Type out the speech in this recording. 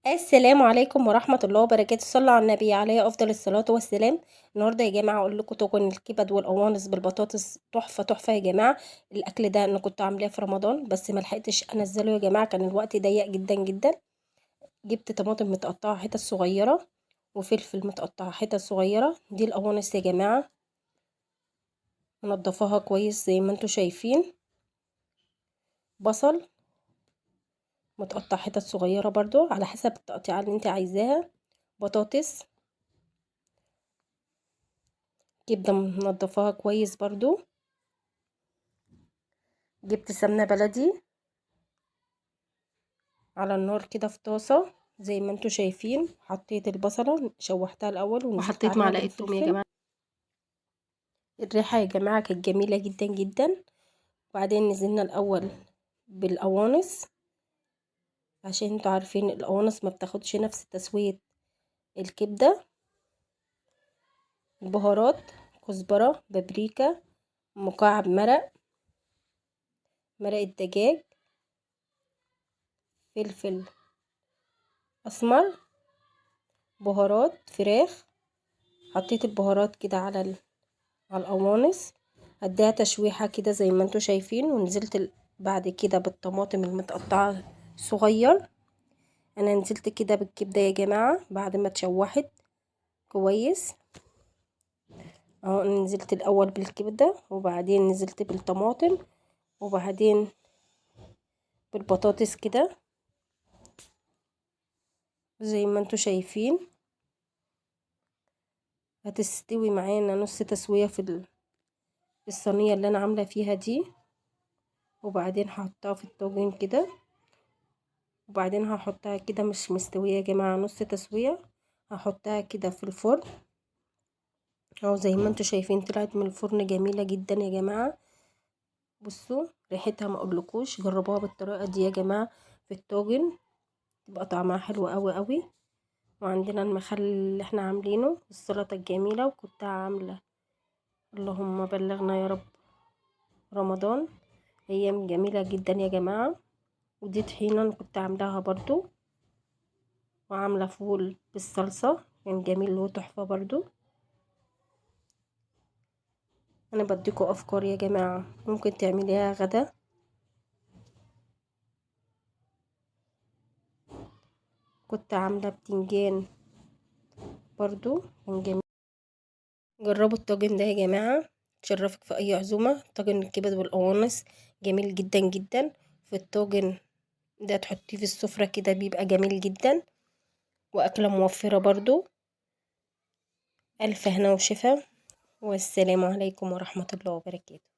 السلام عليكم ورحمة الله وبركاته. صلوا على النبي عليه أفضل الصلاة والسلام. النهارده يا جماعة أقول لكم طاجن الكبد والقوانص بالبطاطس تحفة تحفة يا جماعة. الأكل ده أنا كنت عاملاه في رمضان بس ملحقتش أنزله يا جماعة، كان الوقت ضيق جدا جدا. جبت طماطم متقطعة حتت صغيرة وفلفل متقطعة حتت صغيرة. دي القوانص يا جماعة، منضفاها كويس زي ما انتوا شايفين. بصل متقطع حتت صغيرة برضو على حسب التقطيعة اللي انت عايزاها. بطاطس، كبدة منضفاها كويس برضو. جبت سمنة بلدي على النار كده في طاسة زي ما انتوا شايفين. حطيت البصلة شوحتها الأول ونزلت وحطيت عليها معلقة توم يا بالفلفل. جماعة. الريحة يا جماعة كانت جميلة جدا جدا. وبعدين نزلنا الأول بالقوانص، عشان انتوا عارفين القوانص ما بتاخدش نفس تسوية الكبدة. البهارات: كزبرة، بابريكا، مكعب مرق الدجاج، فلفل أسمر، بهارات فراخ. حطيت البهارات كده على القوانص، هديها تشويحة كده زي ما انتوا شايفين. ونزلت بعد كده بالطماطم المتقطعة صغير. انا نزلت كده بالكبدة يا جماعة بعد ما اتشوحت كويس اهو. نزلت الاول بالكبدة وبعدين نزلت بالطماطم وبعدين بالبطاطس كده زي ما انتوا شايفين. هتستوي معانا نص تسوية في الصينية اللي انا عاملة فيها دي. وبعدين هحطها في الطاجن كده، وبعدين هحطها كده مش مستوية يا جماعة، نص تسوية. هحطها كده في الفرن اهو زي ما انتوا شايفين. طلعت من الفرن جميلة جدا يا جماعة. بصوا ريحتها ما اقولكوش، جربوها بالطريقة دي يا جماعة في الطاجن، تبقى طعمها حلو قوي قوي. وعندنا المخلل اللي احنا عاملينه، السلطة الجميلة، وكنت عاملة اللهم بلغنا يا رب رمضان، ايام جميلة جدا يا جماعة. ودي طحينة أنا كنت عاملاها برضو، وعاملة فول بالصلصة كان جميل وتحفة برضو. انا بديكوا افكار يا جماعة ممكن تعمليها غدا. كنت عاملة بتنجان برضو كان جميل. جربوا الطاجن ده يا جماعة، تشرفك في اي عزومة. طاجن الكبد والقوانص جميل جدا جدا. في الطاجن ده تحطيه في السفرة كده بيبقى جميل جدا، واكلة موفرة برضو. الف هنا وشفا، والسلام عليكم ورحمة الله وبركاته.